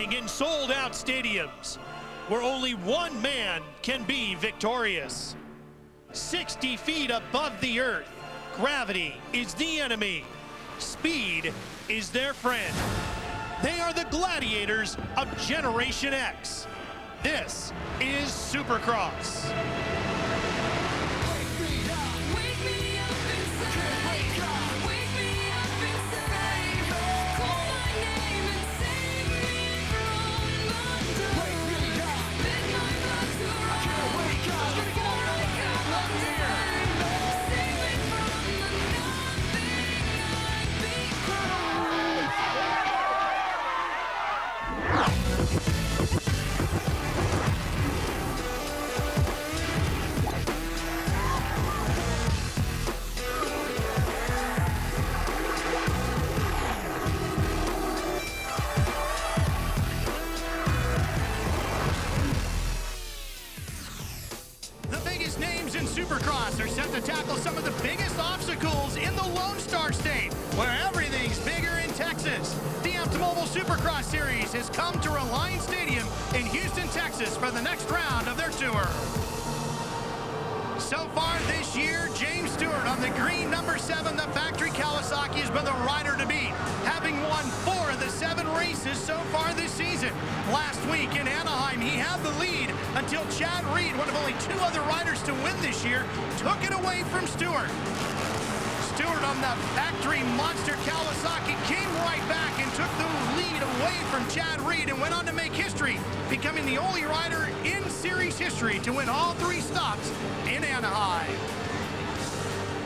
racing in sold-out stadiums, where only one man can be victorious. 60 feet above the earth, gravity is the enemy. Speed is their friend. They are the gladiators of Generation X. This is Supercross. Supercross are set to tackle some of the biggest obstacles in the Lone Star State, where everything's bigger in Texas. The Optimobile Supercross Series has come to Reliant Stadium in Houston, Texas for the next round of their tour. So far this year, James Stewart on the green number 7, the factory Kawasaki, has been the rider to beat, having won 4 of the 7 races so far this season. Last week in Anaheim, he had the lead until Chad Reed, one of only 2 other riders to win this year, took it away from Stewart. Stewart on the factory monster Kawasaki came right back and took the lead away from Chad Reed and went on to make history, becoming the only rider in series history to win all 3 stops in Anaheim.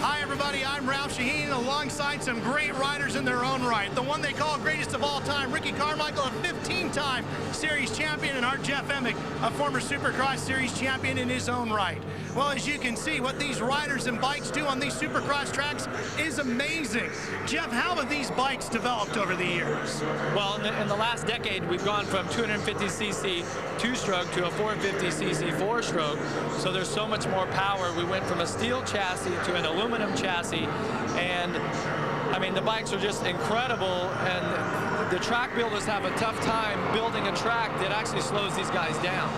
Hi everybody, I'm Ralph Shaheen alongside some great riders in their own right. The one they call greatest of all time, Ricky Carmichael, a 15-time series champion, and Art Jeff Emick, a former Supercross series champion in his own right. Well, as you can see, what these riders and bikes do on these Supercross tracks is amazing. Jeff, how have these bikes developed over the years? Well, in the last decade, we've gone from 250cc 2-stroke to a 450cc 4-stroke, so there's so much more power. We went from a steel chassis to an aluminum chassis, and I mean, the bikes are just incredible, and the track builders have a tough time building a track that actually slows these guys down.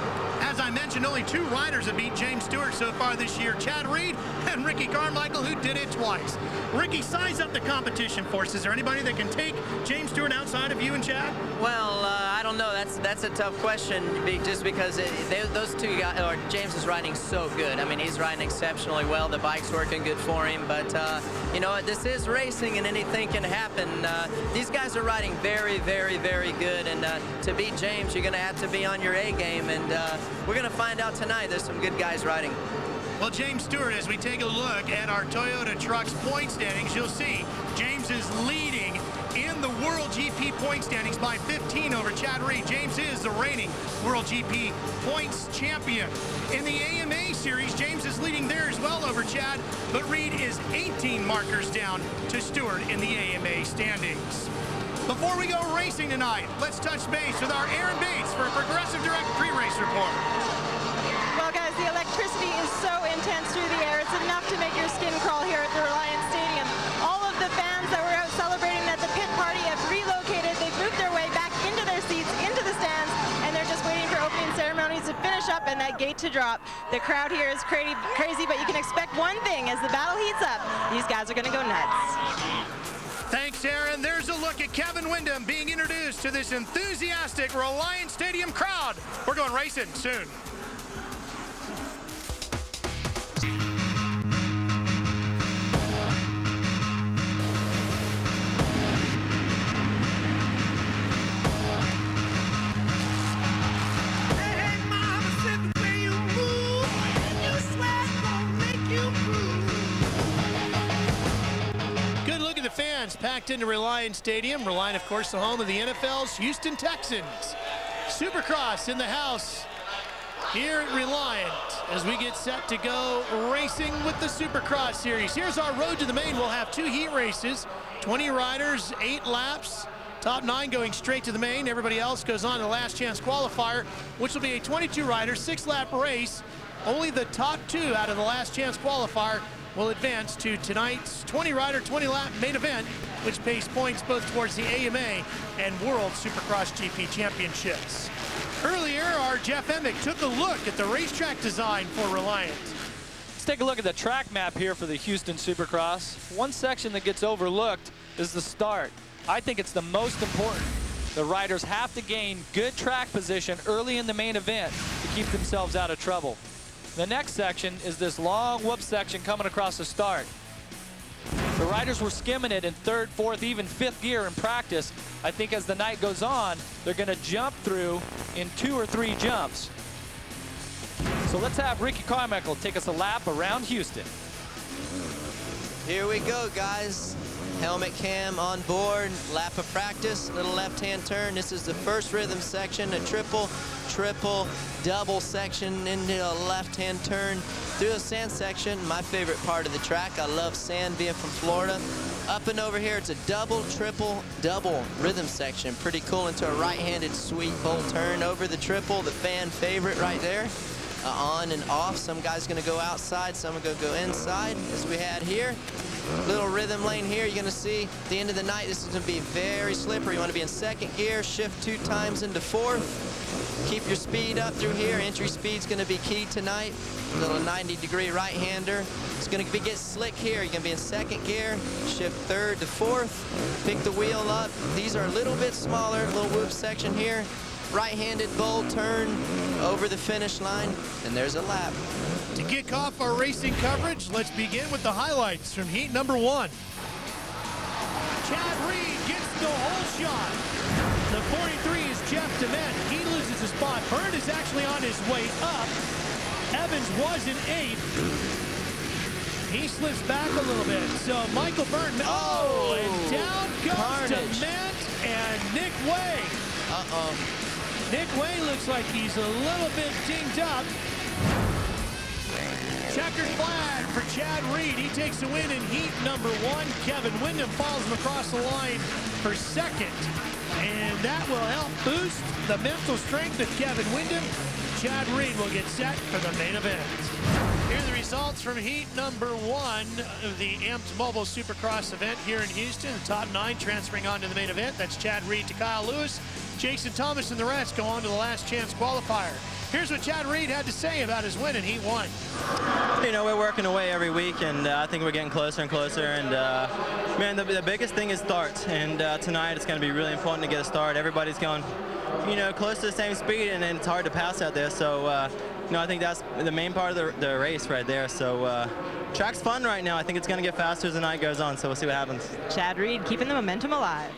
As I mentioned, only 2 riders have beat James Stewart so far this year, Chad Reed and Ricky Carmichael, who did it twice. Ricky, size up the competition for us. Is there anybody that can take James Stewart outside of you and Chad? Well, I don't know. That's a tough question, just because those 2 guys, or James is riding so good. I mean, he's riding exceptionally well. The bike's working good for him, but you know, this is racing and anything can happen. These guys are riding very, very, very good, and to beat James, you're going to have to be on your A game, and we're going to find out tonight. There's some good guys riding. Well, James Stewart, as we take a look at our Toyota Trucks point standings, you'll see James is leading in the World GP point standings by 15 over Chad Reed. James is the reigning World GP points champion. In the AMA series, James is leading there as well over Chad, but Reed is 18 markers down to Stewart in the AMA standings. Before we go racing tonight, let's touch base with our Aaron Bates for a Progressive Direct pre-race report. Well, guys, the electricity is so intense through the air. It's enough to make your skin crawl here at the Reliant Stadium. All of the fans that were out celebrating at the pit party have relocated. They've moved their way back into their seats, into the stands, and they're just waiting for opening ceremonies to finish up and that gate to drop. The crowd here is crazy, but you can expect one thing. As the battle heats up, these guys are going to go nuts. Thanks, Aaron. There's a look at Kevin Windham being introduced to this enthusiastic Reliant Stadium crowd. We're going racing soon. Fans packed into Reliant Stadium. Reliant, of course, the home of the NFL's Houston Texans. Supercross in the house here at Reliant as we get set to go racing with the Supercross series. Here's our road to the main. We'll have 2 heat races, 20 riders, 8 laps. Top 9 going straight to the main. Everybody else goes on to the last chance qualifier, which will be a 22-rider, 6-lap race. Only the top 2 out of the last chance qualifier will advance to tonight's 20-rider, 20-lap main event which pays points both towards the AMA and World Supercross GP championships. Earlier, our Jeff Emick took a look at the racetrack design for Reliant. Let's take a look at the track map here for the Houston Supercross. One section that gets overlooked is the start. I think it's the most important. The riders have to gain good track position early in the main event to keep themselves out of trouble. The next section is this long whoop section coming across the start. The riders were skimming it in third, fourth, even fifth gear in practice. I think as the night goes on, they're going to jump through in 2 or 3 jumps. So let's have Ricky Carmichael take us a lap around Houston. Here we go, guys. Helmet cam on board, lap of practice, little left-hand turn. This is the first rhythm section, a triple, double section into a left-hand turn through a sand section. My favorite part of the track. I love sand being from Florida. Up and over here, it's a double, triple, double rhythm section. Pretty cool into a right-handed sweet bull turn over the triple, the fan favorite right there. On and off. Some guys gonna go outside, some are gonna go inside, as we had here. Little rhythm lane here. You're gonna see at the end of the night, this is gonna be very slippery. You wanna be in second gear, shift 2 times into fourth. Keep your speed up through here. Entry speed's gonna be key tonight. Little 90-degree right-hander. It's gonna get slick here. You're gonna be in second gear, shift third to fourth. Pick the wheel up. These are a little bit smaller, little whoop section here. Right-handed bull turn over the finish line, and there's a lap. To kick off our racing coverage, let's begin with the highlights from heat number 1. Chad Reed gets the whole shot. The 43 is Jeff DeMent. He loses a spot. Byrne is actually on his way up. Evans was in 8th. He slips back a little bit. So Michael Byrne, and down goes DeMent and Nick Way. Nick Way looks like he's a little bit dinged up. Checkered flag for Chad Reed. He takes the win in heat number 1. Kevin Windham follows him across the line for second. And that will help boost the mental strength of Kevin Windham. Chad Reed will get set for the main event. Here are the results from heat number 1 of the Amped Mobile Supercross event here in Houston. The top 9 transferring on to the main event. That's Chad Reed to Kyle Lewis. Jason Thomas and the rest go on to the last chance qualifier. Here's what Chad Reed had to say about his win in heat 1. You know, we're working away every week, and I think we're getting closer and closer. And man, the biggest thing is starts. And tonight it's going to be really important to get a start. Everybody's going, you know, close to the same speed, and it's hard to pass out there. So, you know, I think that's the main part of the race right there. So, track's fun right now. I think it's going to get faster as the night goes on. So we'll see what happens. Chad Reed keeping the momentum alive.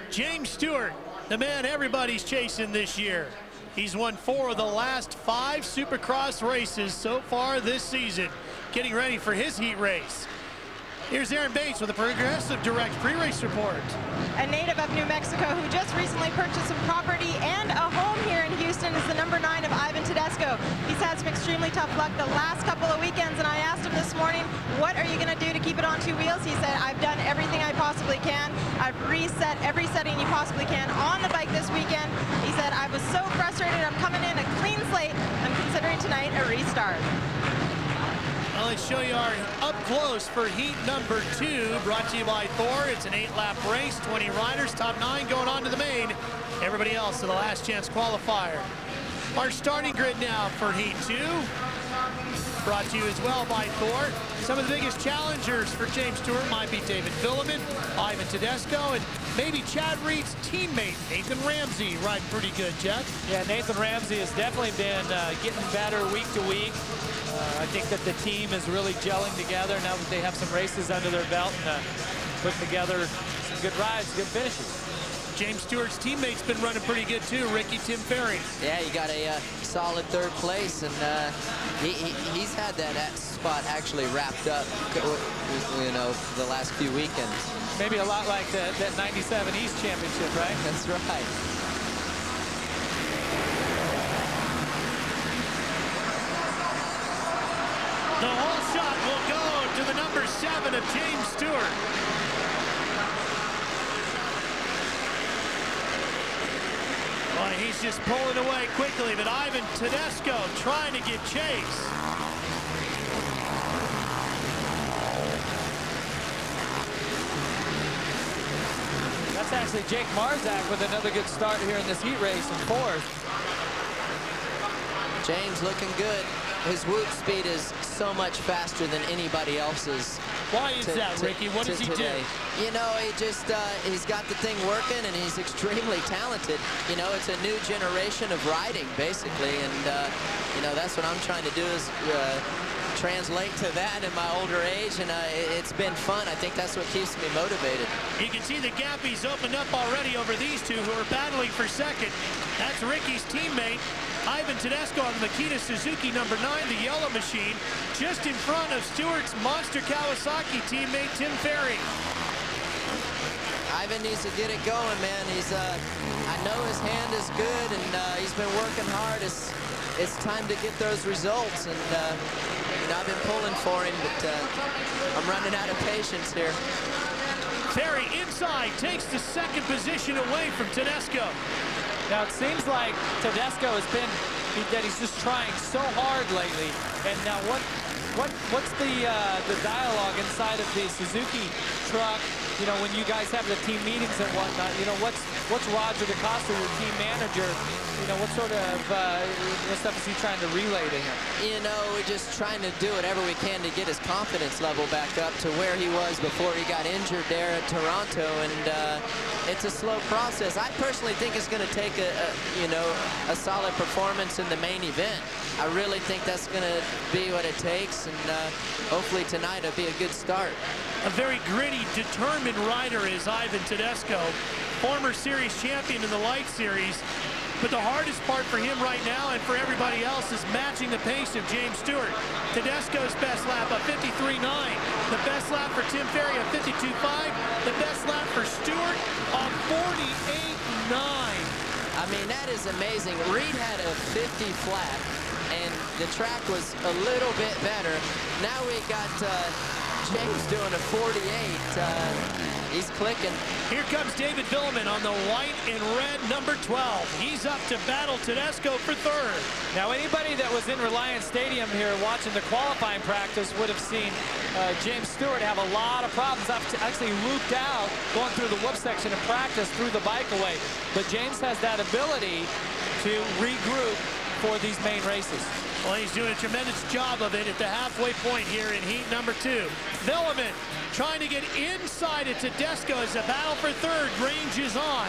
James Stewart, the man everybody's chasing this year. He's won 4 of the last 5 Supercross races so far this season, getting ready for his heat race. Here's Aaron Bates with a Progressive Direct pre-race report. A native of New Mexico who just recently purchased some property and a home here in Houston is the number 9 of Ivan Tedesco. He's had some extremely tough luck the last couple of weekends, and I asked him this morning, what are you going to do to keep it on 2 wheels? He said, I've done everything I possibly can. I've reset every setting you possibly can on the bike this weekend. He said, I was so frustrated. I'm coming in a clean slate. I'm considering tonight a restart. Well, let's show you our up close for heat number 2, brought to you by Thor. It's an 8-lap race, 20 riders, top 9 going on to the main. Everybody else to the last chance qualifier. Our starting grid now for heat 2, brought to you as well by Thor. Some of the biggest challengers for James Stewart might be David Vuillemin, Ivan Tedesco, and maybe Chad Reed's teammate, Nathan Ramsey, riding pretty good, Jeff. Yeah, Nathan Ramsey has definitely been getting better week to week. I think that the team is really gelling together now that they have some races under their belt and putting together some good rides, good finishes. James Stewart's teammate's been running pretty good too, Ricky Ferry. Yeah, he got a solid 3rd place, and he's had that spot actually wrapped up, you know, the last few weekends. Maybe a lot like that 97 East Championship, right? That's right. The whole shot will go to the number 7 of James Stewart. Well, he's just pulling away quickly, but Ivan Tedesco trying to give chase. Actually, Jake Marzak with another good start here in this heat race in 4th. James looking good. His whoop speed is so much faster than anybody else's. Why is that, Ricky? What does he do? You know, he's got the thing working, and he's extremely talented. You know, it's a new generation of riding, basically, and, you know, that's what I'm trying to do is translate to that in my older age, and it's been fun. I think that's what keeps me motivated. You can see the gap he's opened up already over these two who are battling for second. That's Ricky's teammate, Ivan Tedesco on the Makita Suzuki #9, the yellow machine, just in front of Stewart's monster Kawasaki teammate, Tim Ferry. Ivan needs to get it going, man. I know his hand is good, and he's been working hard. It's time to get those results, and you know, I've been pulling for him, but I'm running out of patience here. Ferry inside takes the second position away from Tedesco. Now it seems like Tedesco has been that he's just trying so hard lately. And now what's the dialogue inside of the Suzuki truck? You know, when you guys have the team meetings and whatnot, you know, what's Roger DaCosta, your team manager, you know, what sort of what stuff is he trying to relay to him? You know, we're just trying to do whatever we can to get his confidence level back up to where he was before he got injured there at Toronto, and it's a slow process. I personally think it's going to take a solid performance in the main event. I really think that's going to be what it takes, and hopefully tonight will be a good start. A very gritty, determined rider is Ivan Tedesco, former series champion in the Light Series. But the hardest part for him right now and for everybody else is matching the pace of James Stewart. Tedesco's best lap of 53.9. The best lap for Tim Ferry of 52.5. The best lap for Stewart of 48.9. I mean, that is amazing. Reed had a 50 flat, and the track was a little bit better. Now we got James doing a 48. He's clicking. Here comes David Vuillemin on the white and red #12. He's up to battle Tedesco for third. Now, anybody that was in Reliant Stadium here watching the qualifying practice would have seen James Stewart have a lot of problems. Actually looped out going through the whoop section of practice, threw the bike away. But James has that ability to regroup for these main races. Well, he's doing a tremendous job of it at the halfway point here in heat #2. Vuillemin trying to get inside of Tedesco as the battle for third ranges on.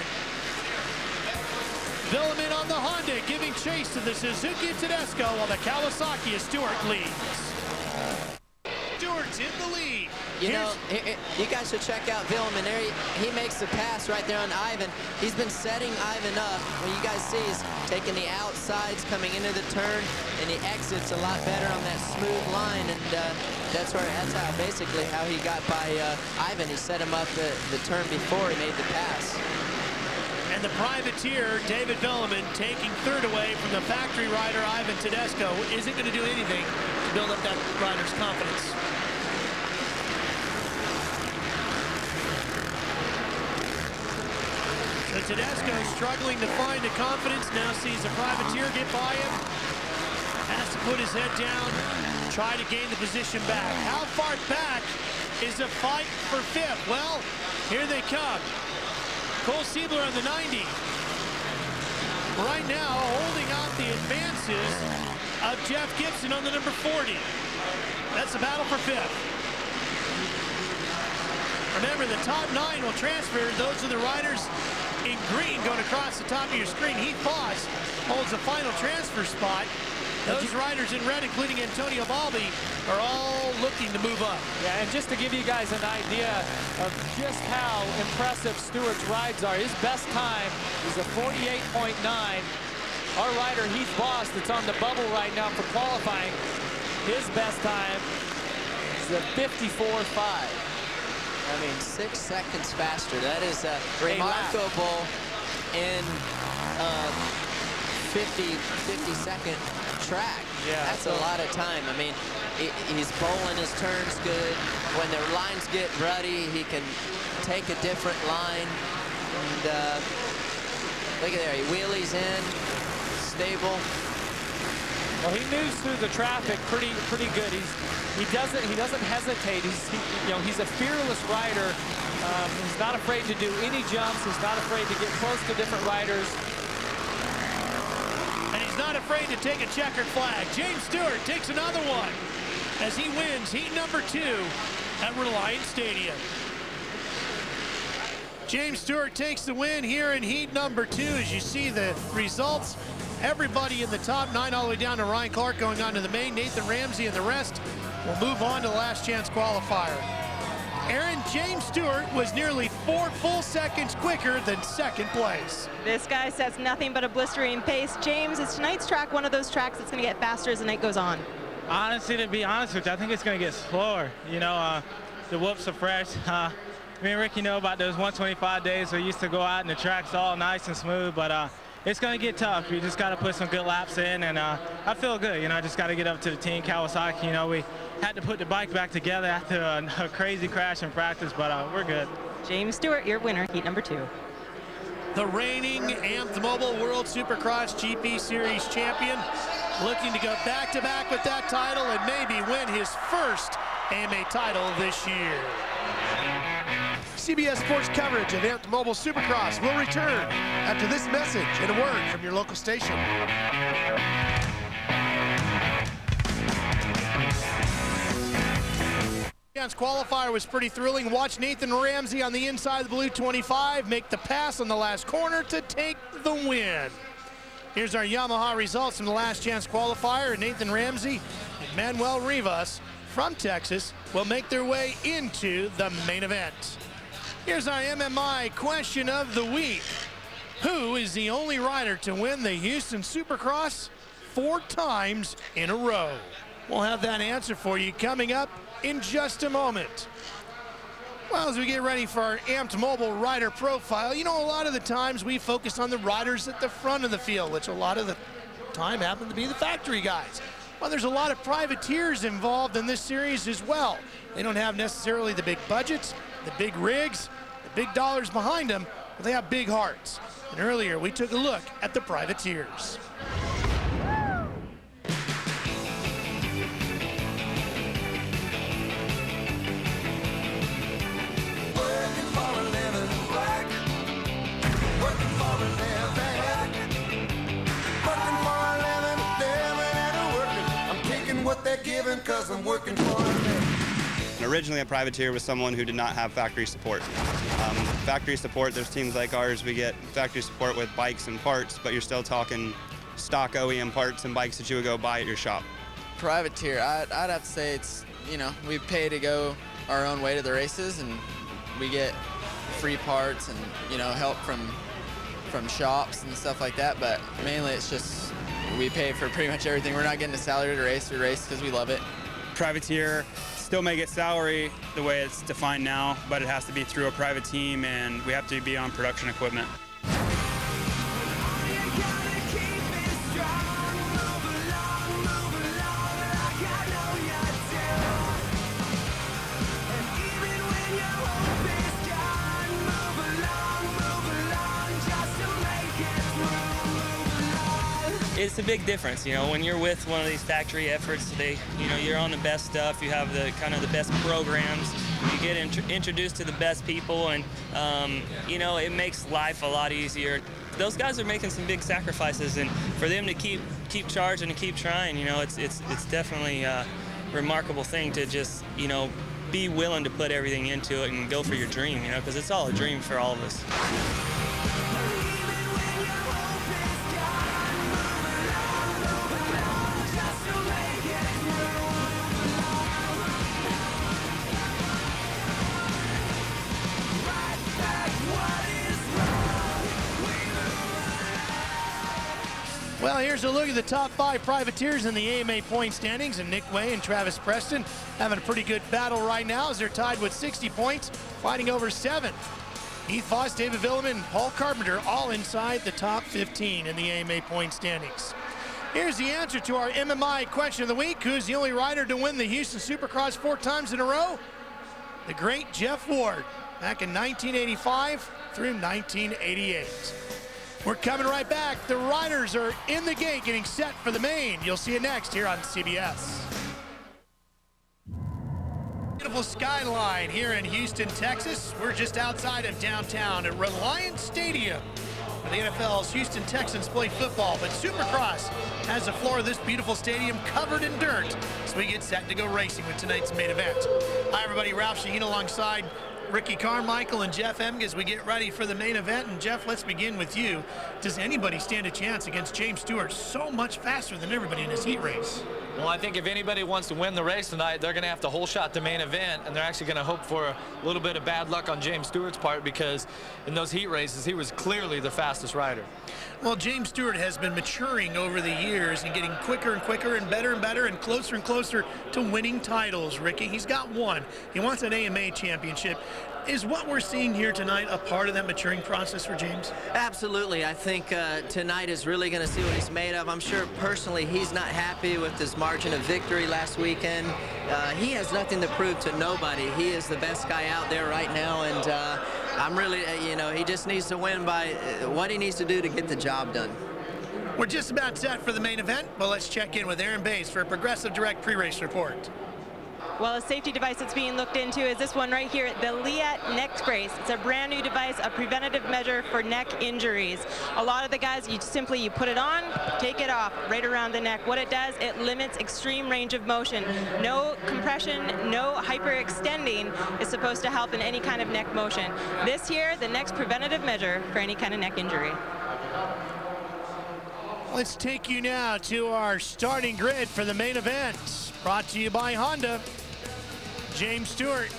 Vuillemin on the Honda giving chase to the Suzuki Tedesco while the Kawasaki of Stewart leads. Stewart's in the lead. You know, you guys should check out Vuillemin there. He makes the pass right there on Ivan. He's been setting Ivan up. When you guys see he's taking the outsides coming into the turn, and he exits a lot better on that smooth line, and that's how basically how he got by Ivan. He set him up the turn before he made the pass. And the privateer, David Vuillemin, taking third away from the factory rider, Ivan Tedesco, isn't going to do anything to build up that rider's confidence. So Tedesco struggling to find the confidence, now sees a privateer get by him, has to put his head down, try to gain the position back. How far back is the fight for fifth? Well, here they come. Cole Siebler on the 90. Right now, holding off the advances of Jeff Gibson on the #40. That's the battle for fifth. Remember, the top 9 will transfer. Those are the riders in green going across the top of your screen. Heath Foss holds the final transfer spot. Those riders in red, including Antonio Balbi, are all looking to move up. Yeah, and just to give you guys an idea of just how impressive Stewart's rides are, his best time is a 48.9. Our rider, Heath Foss, that's on the bubble right now for qualifying, his best time is a 54.5. I mean, 6 seconds faster. That is remarkable in 50-second track. Yeah, that's a lot of time. I mean, he's bowling his turns good. When the lines get ruddy, he can take a different line. And look at there, he wheelies in, stable. Well, he moves through the traffic pretty good. He doesn't hesitate. He's a fearless rider. He's not afraid to do any jumps. He's not afraid to get close to different riders. And he's not afraid to take a checkered flag. James Stewart takes another one as he wins heat number 2 at Reliant Stadium. James Stewart takes the win here in heat number 2. As you see the results, everybody in the top 9 all the way down to Ryan Clark going on to the main. Nathan Ramsey and the rest will move on to the last chance qualifier. Aaron, James Stewart was nearly 4 full seconds quicker than second place. This guy sets nothing but a blistering pace. James, is tonight's track one of those tracks that's going to get faster as the night goes on? Honestly, to be honest with you, I think it's going to get slower. You know, the whoops are fresh. Me and Ricky know about those 125 days we used to go out and the track's all nice and smooth, but it's going to get tough. You just got to put some good laps in, and I feel good. You know, I just got to get up to the team Kawasaki. You know, we had to put the bike back together after a crazy crash in practice, but we're good. James Stewart, your winner, heat number 2. The reigning Amped Mobile World Supercross GP Series champion, looking to go back-to-back with that title and maybe win his first AMA title this year. CBS Sports coverage of Amped Mobile Supercross will return after this message and a word from your local station. Qualifier was pretty thrilling. Watch Nathan Ramsey on the inside of the blue 25 make the pass on the last corner to take the win. Here's our Yamaha results from the last chance qualifier. Nathan Ramsey and Manuel Rivas from Texas will make their way into the main event. Here's our MMI question of the week. Who is the only rider to win the Houston Supercross 4 times in a row? We'll have that answer for you coming up in just a moment. Well, as we get ready for our Amped Mobile rider profile, you know, a lot of the times we focus on the riders at the front of the field, which a lot of the time happen to be the factory guys. Well, there's a lot of privateers involved in this series as well. They don't have necessarily the big budgets, the big rigs, the big dollars behind them, but they have big hearts. And earlier we took a look at the privateers. Cause I'm working for it. Originally, a privateer was someone who did not have factory support. Factory support, there's teams like ours, we get factory support with bikes and parts, but you're still talking stock OEM parts and bikes that you would go buy at your shop. Privateer, I'd have to say it's, you know, we pay to go our own way to the races, and we get free parts and, you know, help from shops and stuff like that, but mainly it's just we pay for pretty much everything. We're not getting a salary to race. We race because we love it. Privateer, still may get salary the way it's defined now, but it has to be through a private team, and we have to be on production equipment. It's a big difference, you know, when you're with one of these factory efforts. You're on the best stuff. You have the kind of the best programs. You get introduced to the best people, and it makes life a lot easier. Those guys are making some big sacrifices, and for them to keep charging and keep trying, you know, it's definitely a remarkable thing to just, you know, be willing to put everything into it and go for your dream, you know, because it's all a dream for all of us. Well, here's a look at the top 5 privateers in the AMA point standings, and Nick Way and Travis Preston having a pretty good battle right now as they're tied with 60 points, fighting over 7. Heath Foss, David Vuillemin, and Paul Carpenter all inside the top 15 in the AMA point standings. Here's the answer to our MMI question of the week. Who's the only rider to win the Houston Supercross 4 times in a row? The great Jeff Ward, back in 1985 through 1988. We're coming right back. The riders are in the gate getting set for the main. You'll see it next here on CBS. beautiful skyline here in Houston, Texas. We're just outside of downtown at Reliant Stadium, where the NFL's Houston Texans play football. But Supercross has the floor of this beautiful stadium covered in dirt, so we get set to go racing with tonight's main event. Hi, everybody. Ralph Shaheen alongside Ricky Carmichael and Jeff Emge as we get ready for the main event. And Jeff, let's begin with you. Does anybody stand a chance against James Stewart, so much faster than everybody in his heat race? Well, I think if anybody wants to win the race tonight, they're going to have to whole shot the main event, and they're actually going to hope for a little bit of bad luck on James Stewart's part, because in those heat races, he was clearly the fastest rider. Well, James Stewart has been maturing over the years and getting quicker and quicker and better and closer to winning titles, Ricky. He's got one. He wants an AMA championship. Is what we're seeing here tonight a part of that maturing process for James? Absolutely. I think tonight is really going to see what he's made of. I'm sure personally he's not happy with his margin of victory last weekend. He has nothing to prove to nobody. He is the best guy out there right now, and I'm really, he just needs to win by what he needs to do to get the job done. We're just about set for the main event, but let's check in with Aaron Bays for a Progressive Direct pre-race report. Well, a safety device that's being looked into is this one right here, the Liat neck brace. It's a brand new device, a preventative measure for neck injuries. A lot of the guys, you put it on, take it off, right around the neck. What it does, it limits extreme range of motion. No compression, no hyperextending is supposed to help in any kind of neck motion. This here, the next preventative measure for any kind of neck injury. Let's take you now to our starting grid for the main event. Brought to you by Honda. James Stewart,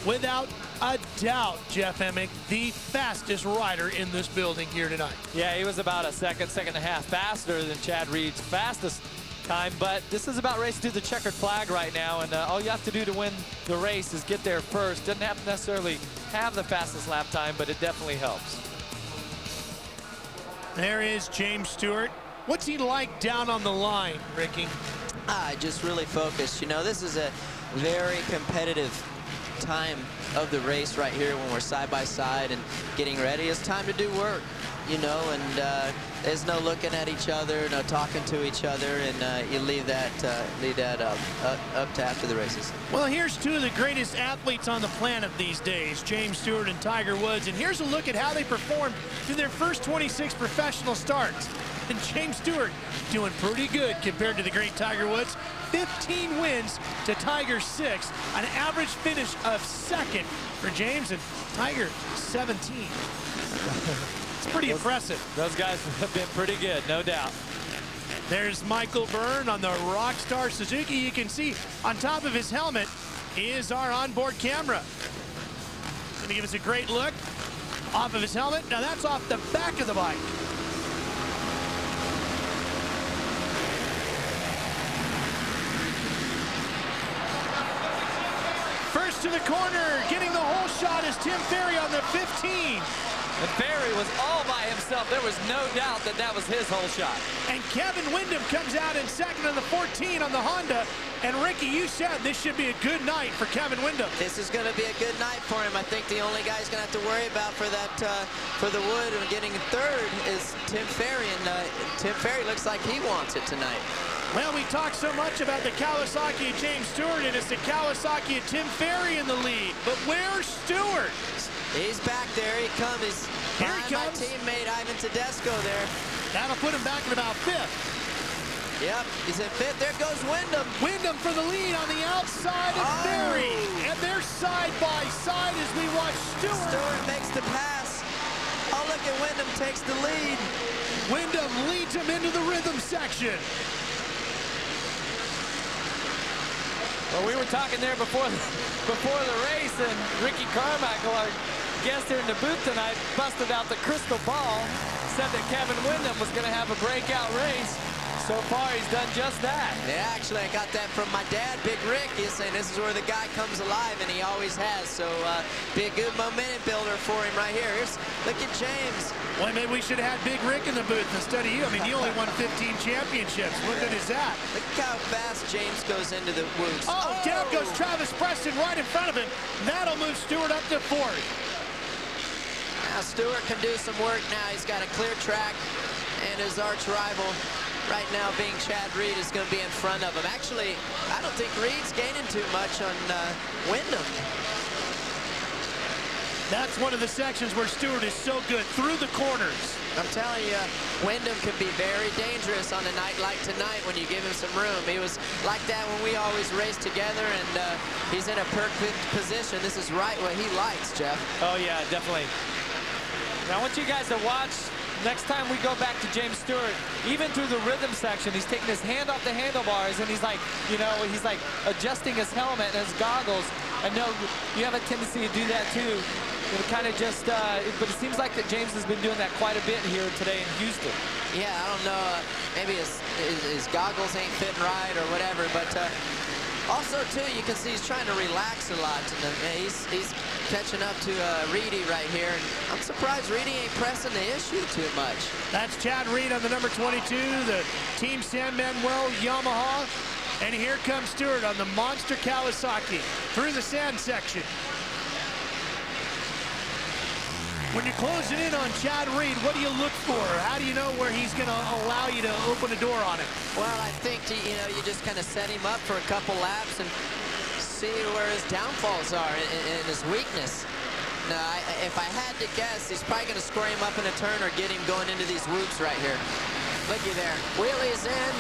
without a doubt, Jeff Emge, the fastest rider in this building here tonight. Yeah, he was about a second and a half faster than Chad Reed's fastest time, but this is about racing to the checkered flag right now, and all you have to do to win the race is get there first. Doesn't have to necessarily have the fastest lap time, but it definitely helps. There is James Stewart. What's he like down on the line, Ricky? Just really focused. This is a very competitive time of the race right here when we're side by side and getting ready. It's time to do work, and there's no looking at each other, no talking to each other, and you leave that up to after the races. Well, here's two of the greatest athletes on the planet these days, James Stewart and Tiger Woods, and here's a look at how they performed through their first 26 professional starts. And James Stewart doing pretty good compared to the great Tiger Woods. 15 wins to Tiger's 6, an average finish of second for James, and Tiger 17. It's pretty impressive. Those guys have been pretty good, no doubt. There's Michael Byrne on the Rockstar Suzuki. You can see on top of his helmet is our onboard camera. Going to give us a great look off of his helmet. Now that's off the back of the bike. First to the corner, getting the whole shot is Tim Ferry on the 15. And Ferry was all by himself. There was no doubt that was his whole shot. And Kevin Windham comes out in second on the 14 on the Honda. And Ricky, you said this should be a good night for Kevin Windham. This is going to be a good night for him. I think the only guy he's going to have to worry about for the wood and getting third is Tim Ferry. And Tim Ferry looks like he wants it tonight. Well, we talk so much about the Kawasaki of James Stewart, and it's the Kawasaki of Tim Ferry in the lead. But where's Stewart? He's back there. He comes. Here he comes. My teammate Ivan Tedesco there. That'll put him back in about 5th. Yep, he's in 5th. There goes Windham. Windham for the lead on the outside of Ferry. And they're side by side as we watch Stewart. Stewart makes the pass. Oh, look at Windham takes the lead. Windham leads him into the rhythm section. Well, we were talking there before the race, and Ricky Carmichael, our guest here in the booth tonight, busted out the crystal ball, said that Kevin Windham was going to have a breakout race. So far, he's done just that. Yeah, actually, I got that from my dad, Big Rick. He's saying this is where the guy comes alive, and he always has. So, be a good momentum builder for him right here. Look at James. Well, maybe we should have had Big Rick in the booth instead of you. I mean, he only won 15 championships. What good is that? Look how fast James goes into the woods. Oh, down goes Travis Preston right in front of him. That'll move Stewart up to 4th. Now Stewart can do some work now. He's got a clear track, and his arch rival right now being Chad Reed is going to be in front of him. Actually, I don't think Reed's gaining too much on Windham. That's one of the sections where Stewart is so good, through the corners. I'm telling you, Windham can be very dangerous on a night like tonight when you give him some room. He was like that when we always race together, and he's in a perfect position. This is right what he likes, Jeff. Oh, yeah, definitely. Now, I want you guys to watch. Next time we go back to James Stewart, even through the rhythm section, he's taking his hand off the handlebars, and he's like, you know, he's like adjusting his helmet and his goggles. I know you have a tendency to do that too. It kind of just, but it seems like that James has been doing that quite a bit here today in Houston. Yeah, I don't know, maybe his goggles ain't fitting right or whatever, but also too, you can see he's trying to relax a lot. And he's catching up to Reedy right here, and I'm surprised Reedy ain't pressing the issue too much. That's Chad Reed on the number 22, the Team San Manuel Yamaha. And here comes Stewart on the monster Kawasaki through the sand section. When you're closing in on Chad Reed, what do you look for? How do you know where he's going to allow you to open a door on him? Well, I think, you know, you just kind of set him up for a couple laps and see where his downfalls are and his weakness. Now, if I had to guess, he's probably going to score him up in a turn or get him going into these whoops right here. Looky there. Wheelie's in.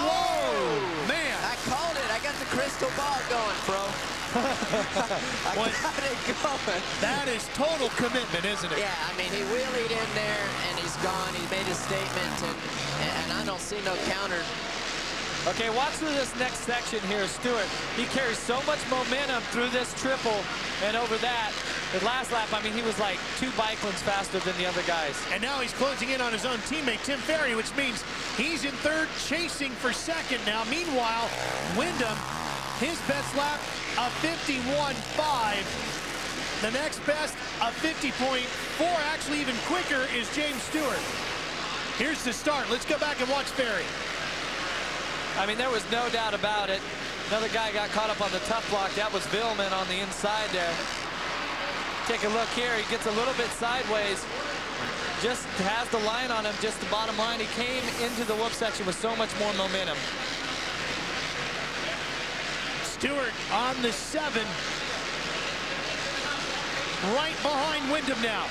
Oh, man. I called it. I got the crystal ball going, bro. I got it going. That is total commitment, isn't it? Yeah, I mean, he wheelied in there, and he's gone. He made his statement, and I don't see no counter. Okay, watch through this next section here. Stewart, he carries so much momentum through this triple, and over that, the last lap, I mean, he was like 2 bike lengths faster than the other guys. And now he's closing in on his own teammate, Tim Ferry, which means he's in third, chasing for second now. Meanwhile, Windham, his best lap, a 51.5. The next best, a 50.4. Actually, even quicker is James Stewart. Here's the start. Let's go back and watch Ferry. I mean, there was no doubt about it. Another guy got caught up on the tough block. That was Vuillemin on the inside there. Take a look here. He gets a little bit sideways. Just has the line on him, just the bottom line. He came into the whoop section with so much more momentum. Stewart on the 7. Right behind Windham now.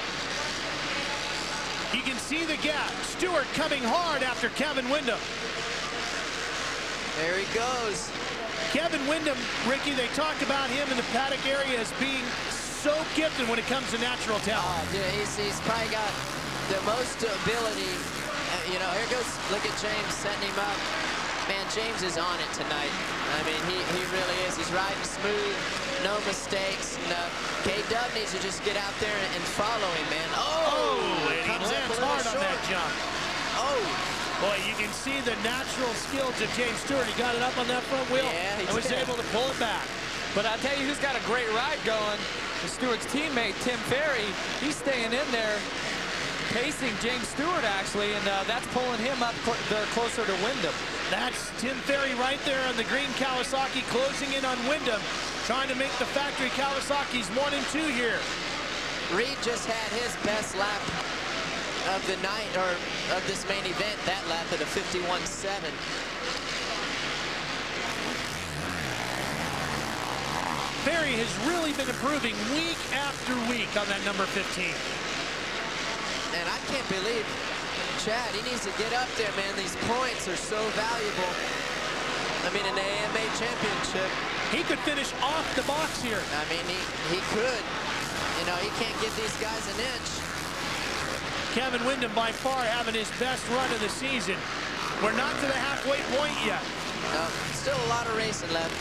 You can see the gap. Stewart coming hard after Kevin Windham. There he goes. Kevin Windham, Ricky, they talk about him in the paddock area as being so gifted when it comes to natural talent. Oh, dude, he's probably got the most ability. You know, here goes, look at James setting him up. Man, James is on it tonight. I mean, he really is. He's riding smooth, no mistakes. And K-Dub needs to just get out there and follow him, man. Oh, and he lands hard on that jump. Oh. Boy, you can see the natural skills of James Stewart. He got it up on that front wheel and was able to pull it back. But I'll tell you who's got a great ride going. Stewart's teammate, Tim Ferry. He's staying in there, pacing James Stewart, actually, and that's pulling him up there closer to Windham. That's Tim Ferry right there on the green Kawasaki, closing in on Windham, trying to make the factory Kawasaki's 1 and 2 here. Reed just had his best lap of the night, or of this main event, that lap at a 51.7. Ferry has really been improving week after week on that number 15. And I can't believe Chad, he needs to get up there, man. These points are so valuable. I mean, in the AMA championship. He could finish off the box here. I mean, he could. You know, he can't give these guys an inch. Kevin Windham by far having his best run of the season. We're not to the halfway point yet. No, still a lot of racing left.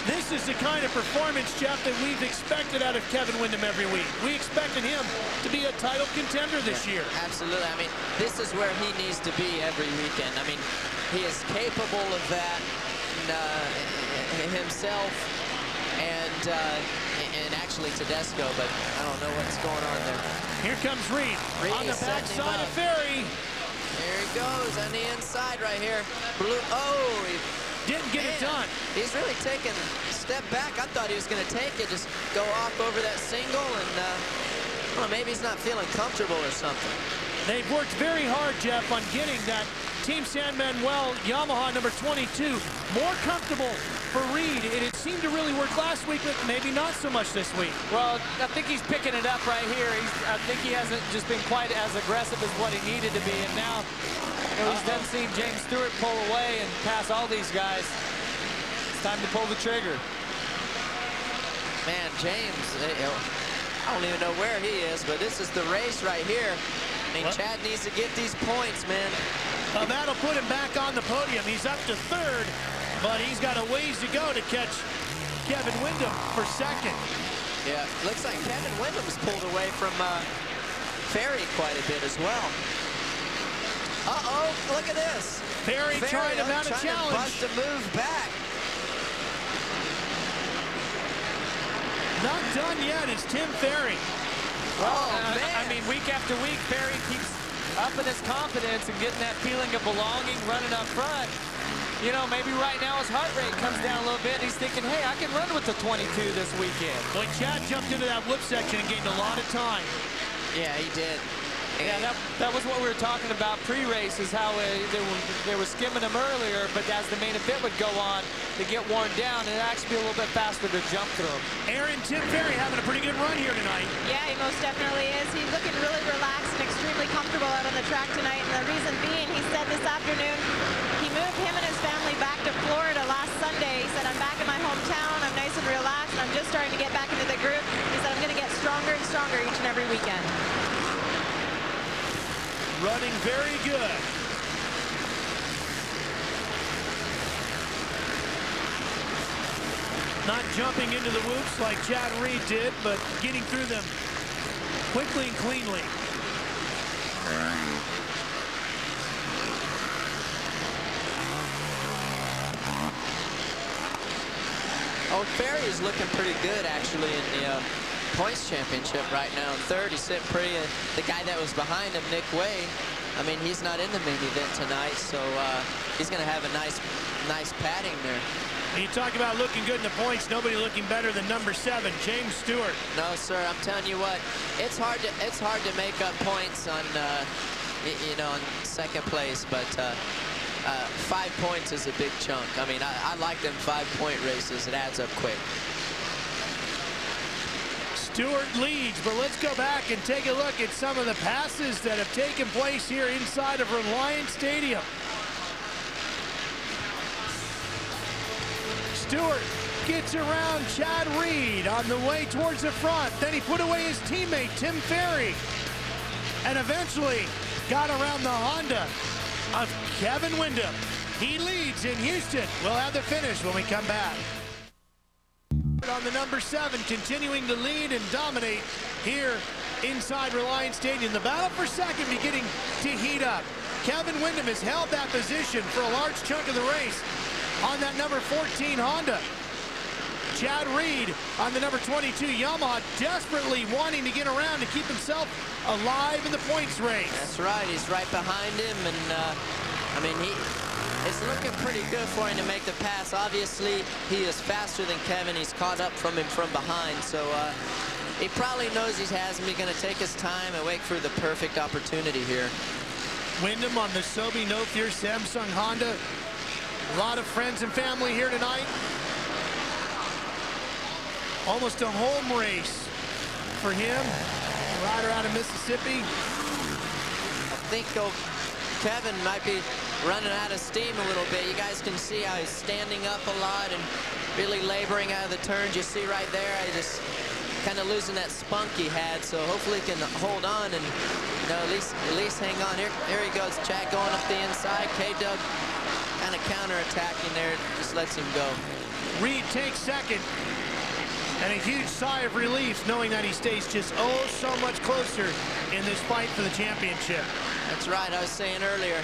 This is the kind of performance, Jeff, that we've expected out of Kevin Windham every week. We expected him to be a title contender this year. Absolutely. I mean, this is where he needs to be every weekend. I mean, he is capable of that himself and actually Tedesco, but I don't know what's going on there. Here comes Reed on the backside of Ferry. Here he goes on the inside right here. Oh, he didn't get it done. He's really taken a step back. I thought he was going to take it, just go off over that single, and well, maybe he's not feeling comfortable or something. They've worked very hard, Jeff, on getting that Team San Manuel Yamaha number 22 more comfortable for Reed. It seemed to really work last week, but maybe not so much this week. Well, I think he's picking it up right here. I think he hasn't just been quite as aggressive as what he needed to be, and now he's done seen James Stewart pull away and pass all these guys. It's time to pull the trigger. Man, James, I don't even know where he is, but this is the race right here. I mean, Chad needs to get these points, man. Well, that'll put him back on the podium. He's up to third, but he's got a ways to go to catch Kevin Windham for second. Yeah, looks like Kevin Windham's pulled away from Ferry quite a bit as well. Uh-oh, look at this. Ferry trying to mount a challenge. Bust a move back. Not done yet is Tim Ferry. Oh, man. I mean, week after week, Ferry keeps upping his confidence and getting that feeling of belonging, running up front. You know, maybe right now his heart rate comes down a little bit, and he's thinking, hey, I can run with the 22 this weekend. When Chad jumped into that whoop section and gained a lot of time. Yeah, he did. Yeah, that was what we were talking about pre-race, is how they were skimming him earlier, but as the main event would go on, they get worn down, and it'd actually be a little bit faster to jump through him. Aaron, Tim Ferry having a pretty good run here tonight. Yeah, he most definitely is. He's looking really relaxed and extremely comfortable out on the track tonight, and the reason being, he said this afternoon, he moved him and his family back to Florida last Sunday. He said, I'm back in my hometown, I'm nice and relaxed, and I'm just starting to get back into the group. He said, I'm going to get stronger and stronger each and every weekend. Running very good. Not jumping into the whoops like Chad Reed did, but getting through them quickly and cleanly. Oh, Ferry is looking pretty good, actually, in the points championship right now. In third, he's sitting pretty. The guy that was behind him, Nick Way, I mean, he's not in the main event tonight, so he's going to have a nice padding there. You talk about looking good in the points. Nobody looking better than number 7, James Stewart. No, sir. I'm telling you what, it's hard to make up points on you know, on second place, but 5 points is a big chunk. I mean, I like them 5-point races. It adds up quick. Stewart leads, but let's go back and take a look at some of the passes that have taken place here inside of Reliant Stadium. Stewart gets around Chad Reed on the way towards the front. Then he put away his teammate, Tim Ferry, and eventually got around the Honda of Kevin Windham. He leads in Houston. We'll have the finish when we come back. On the number 7, continuing to lead and dominate here inside Reliant Stadium. The battle for second beginning to heat up. Kevin Windham has held that position for a large chunk of the race on that number 14 Honda. Chad Reed on the number 22 Yamaha, desperately wanting to get around to keep himself alive in the points race. That's right, he's right behind him, and I mean, it's looking pretty good for him to make the pass. Obviously, he is faster than Kevin. He's caught up from him from behind, so he probably knows he has him. He's going to take his time and wait for the perfect opportunity here. Windham on the Sobe No Fear Samsung Honda. A lot of friends and family here tonight. Almost a home race for him. Rider out of Mississippi. I think Kevin might be running out of steam a little bit. You guys can see how he's standing up a lot and really laboring out of the turns. You see right there, I just kind of losing that spunk he had. So hopefully he can hold on and, you know, at least hang on. Here he goes, Chad going up the inside. K-Dub kind of counter-attacking there, just lets him go. Reed takes second. And a huge sigh of relief knowing that he stays just oh so much closer in this fight for the championship. That's right, I was saying earlier,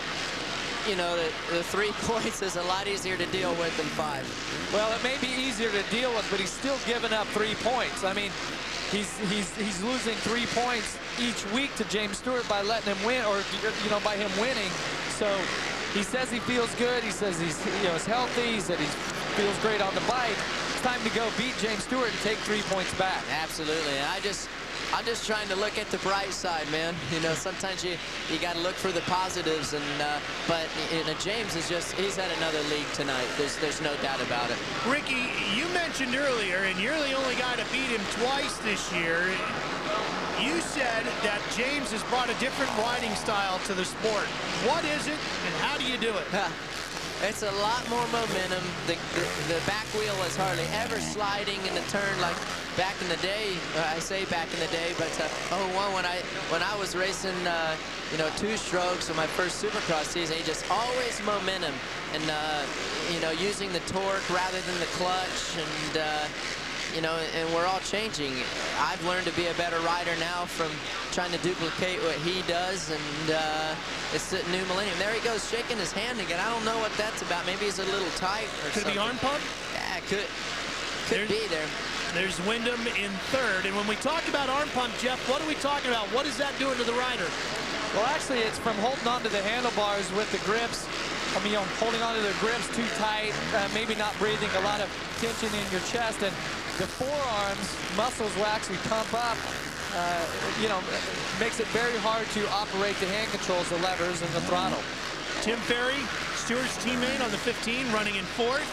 you know, the 3 points is a lot easier to deal with than 5. Well, it may be easier to deal with, but he's still giving up 3 points. I mean, he's losing 3 points each week to James Stewart by letting him win, or, you know, by him winning. So he says he feels good. He says he's, you know, is healthy. He said he feels great on the bike. It's time to go beat James Stewart and take 3 points back. Absolutely. And I'm just trying to look at the bright side, man. You know, sometimes you got to look for the positives, and but you know, James is he's at another league tonight. There's no doubt about it. Ricky, you mentioned earlier, and you're the only guy to beat him twice this year. You said that James has brought a different riding style to the sport. What is it, and how do you do it? It's a lot more momentum. The back wheel is hardly ever sliding in the turn like back in the day. I say back in the day, but when I was racing, you know, 2 strokes in my first Supercross season, just always momentum and you know, using the torque rather than the clutch, and you know, and we're all changing. I've learned to be a better rider now from trying to duplicate what he does, and it's the new millennium. There he goes, shaking his hand again. I don't know what that's about. Maybe he's a little tight or something. Could it be arm pump? Yeah, could be there. There's Windham in 3rd, and when we talk about arm pump, Jeff, what are we talking about? What is that doing to the rider? Well, actually, it's from holding onto the handlebars with the grips. I mean, you know, holding onto the grips too tight, maybe not breathing, a lot of tension in your chest, and the forearms muscles will actually pump up. You know, makes it very hard to operate the hand controls, the levers, and the throttle. Tim Ferry, Stewart's teammate on the 15, running in 4th.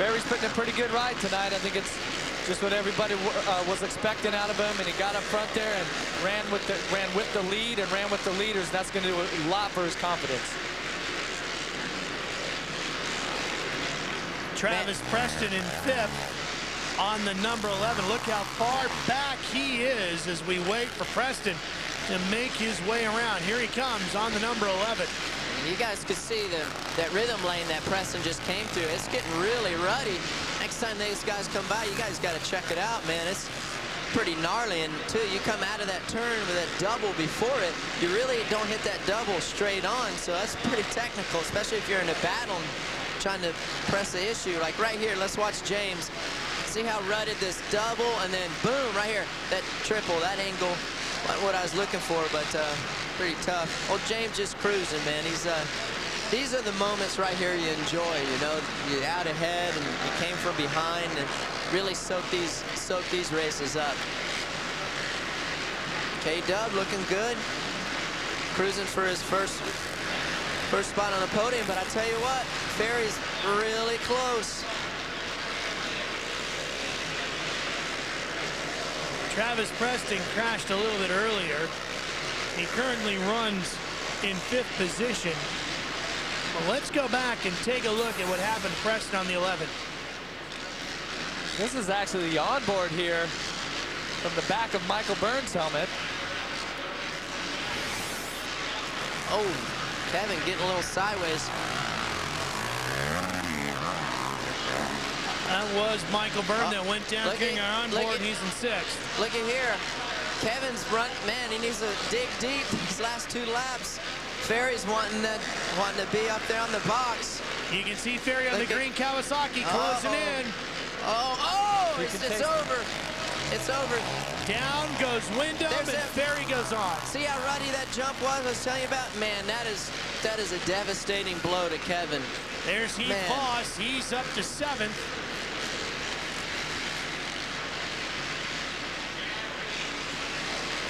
Ferry's putting a pretty good ride tonight. I think it's just what everybody was expecting out of him, and he got up front there and ran with the lead and ran with the leaders. That's going to do a lot for his confidence. Travis Preston in 5th on the number 11. Look how far back he is as we wait for Preston to make his way around. Here he comes on the number 11. You guys could see that rhythm lane that Preston just came through. It's getting really ruddy. Next time these guys come by, you guys got to check it out, man. It's pretty gnarly, and too, you come out of that turn with that double before it, you really don't hit that double straight on, so that's pretty technical, especially if you're in a battle and trying to press the issue. Like right here, let's watch James. See how rutted this double, and then boom, right here, that triple, that angle, what I was looking for, but pretty tough. Well, James just cruising, man. These are the moments right here you enjoy, you know. You're out ahead, and you came from behind, and really soak these races up. K-Dub looking good, cruising for his first spot on the podium, but I tell you what, Ferry's really close. Travis Preston crashed a little bit earlier. He currently runs in 5th position. Well, let's go back and take a look at what happened to Preston on the 11th. This is actually the onboard here from the back of Michael Byrne's helmet. Oh, Kevin getting a little sideways. That was Michael Byrne that went down getting our onboard, and he's in 6th. Look at here. Kevin's run, man, he needs to dig deep these last 2 laps. Ferry's wanting to be up there on the box. You can see Ferry on the green Kawasaki closing in. It's over. It's over. Down goes Windham, and Ferry goes on. See how ruddy that jump was I was telling you about? Man, that is a devastating blow to Kevin. There's Heath Voss. He's up to 7th.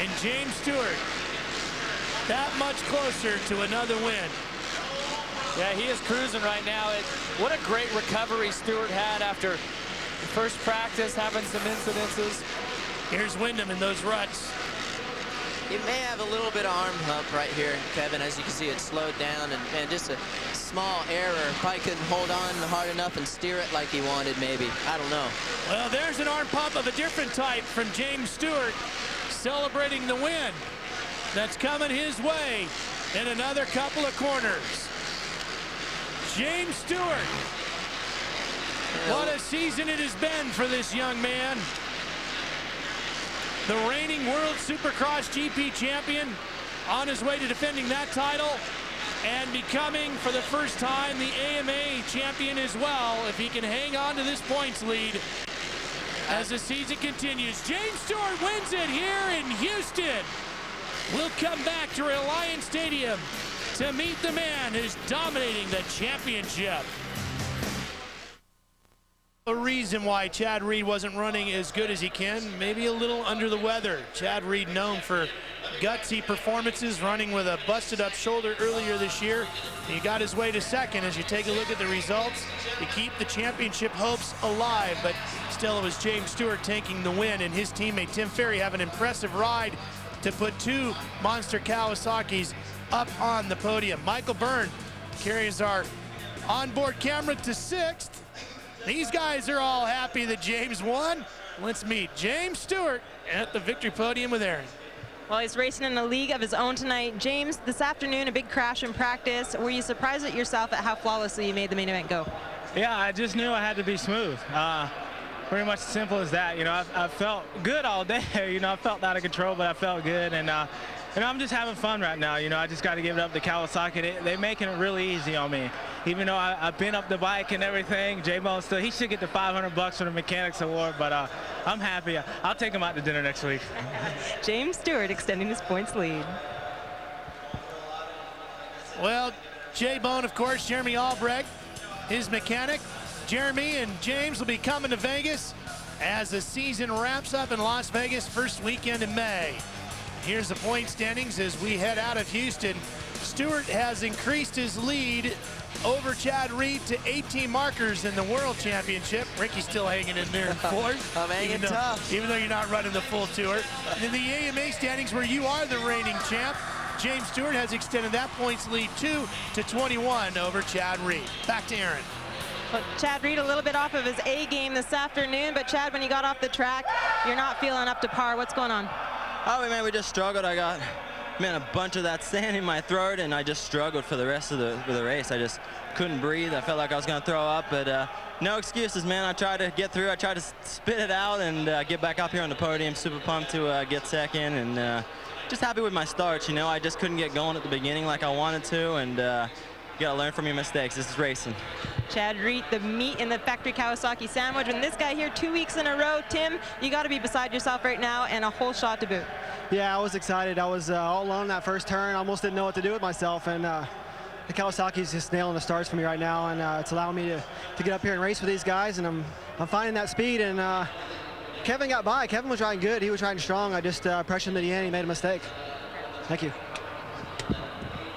And James Stewart, that much closer to another win. Yeah, he is cruising right now. What a great recovery Stewart had after the first practice, having some incidences. Here's Windham in those ruts. He may have a little bit of arm hump right here, Kevin. As you can see, it slowed down, and just a small error. Probably couldn't hold on hard enough and steer it like he wanted, maybe. I don't know. Well, there's an arm pump of a different type from James Stewart, celebrating the win that's coming his way in another couple of corners. James Stewart, what a season it has been for this young man. The reigning World Supercross GP champion, on his way to defending that title and becoming for the first time the AMA champion as well, if he can hang on to this points lead as the season continues. James Stewart wins it here in Houston. We'll come back to Reliant Stadium to meet the man who's dominating the championship. A reason why Chad Reed wasn't running as good as he can, maybe a little under the weather. Chad Reed known for gutsy performances, running with a busted up shoulder earlier this year. He got his way to second as you take a look at the results to keep the championship hopes alive, but still it was James Stewart taking the win, and his teammate Tim Ferry have an impressive ride to put two monster Kawasaki's up on the podium. Michael Byrne carries our onboard camera to 6th. These guys are all happy that James won. Let's meet James Stewart at the victory podium with Aaron. Well, he's racing in a league of his own tonight. James, this afternoon, a big crash in practice. Were you surprised at yourself at how flawlessly you made the main event go? Yeah, I just knew I had to be smooth. Pretty much simple as that. You know, I felt good all day. You know, I felt out of control, but I felt good. And you know, I'm just having fun right now. You know, I just got to give it up to Kawasaki. They're making it really easy on me. Even though I've been up the bike and everything, J-Bone still, he should get the $500 for the Mechanics Award, but I'm happy. I'll take him out to dinner next week. James Stewart extending his points lead. Well, J-Bone, of course, Jeremy Albrecht, his mechanic. Jeremy and James will be coming to Vegas as the season wraps up in Las Vegas, first weekend in May. Here's the point standings as we head out of Houston. Stewart has increased his lead over Chad Reed to 18 markers in the World Championship. Ricky's still hanging in there in 4th. I'm hanging tough. Even though you're not running the full tour. In the AMA standings, where you are the reigning champ, James Stewart has extended that points lead 2 to 21 over Chad Reed. Back to Aaron. Well, Chad Reed a little bit off of his A game this afternoon, but Chad, when you got off the track, you're not feeling up to par. What's going on? Oh, man, we just struggled. I got, man, a bunch of that sand in my throat, and I just struggled for the rest of the race. I just couldn't breathe. I felt like I was going to throw up, but no excuses, man. I tried to get through. I tried to spit it out and get back up here on the podium. Super pumped to get second, and just happy with my starts. You know, I just couldn't get going at the beginning like I wanted to, and you got to learn from your mistakes. This is racing. Chad Reed, the meat in the factory Kawasaki sandwich. And this guy here 2 weeks in a row, Tim, you got to be beside yourself right now, and a whole shot to boot. Yeah, I was excited. I was all alone that first turn. Almost didn't know what to do with myself. And the Kawasaki's just nailing the starts for me right now. And it's allowing me to get up here and race with these guys. And I'm finding that speed. And Kevin got by. Kevin was riding good. He was riding strong. I just pressured him to the end. He made a mistake. Thank you.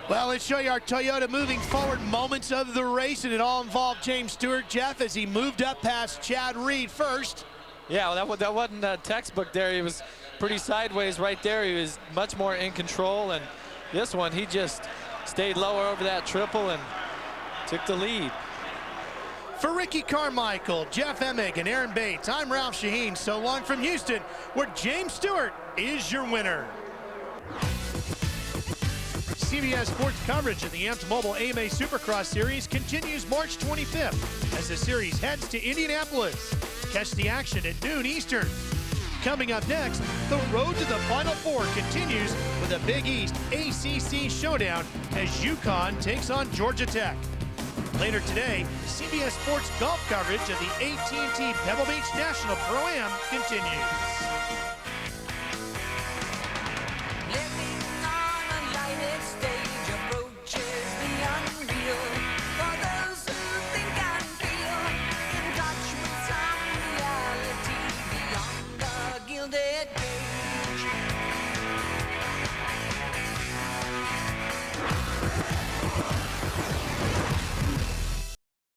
Well, let's show you our Toyota moving forward moments of the race, and it all involved James Stewart, Jeff, as he moved up past Chad Reed first. Yeah, well, that wasn't a textbook there. He was pretty sideways right there. He was much more in control, and this one, he just stayed lower over that triple and took the lead. For Ricky Carmichael, Jeff Emig, and Aaron Bates, I'm Ralph Shaheen. So long from Houston, where James Stewart is your winner. CBS Sports coverage of the Amped Mobile AMA Supercross Series continues March 25th as the series heads to Indianapolis. Catch the action at noon Eastern. Coming up next, the road to the Final Four continues with a Big East ACC showdown as UConn takes on Georgia Tech. Later today, CBS Sports golf coverage of the AT&T Pebble Beach National Pro-Am continues. Gilded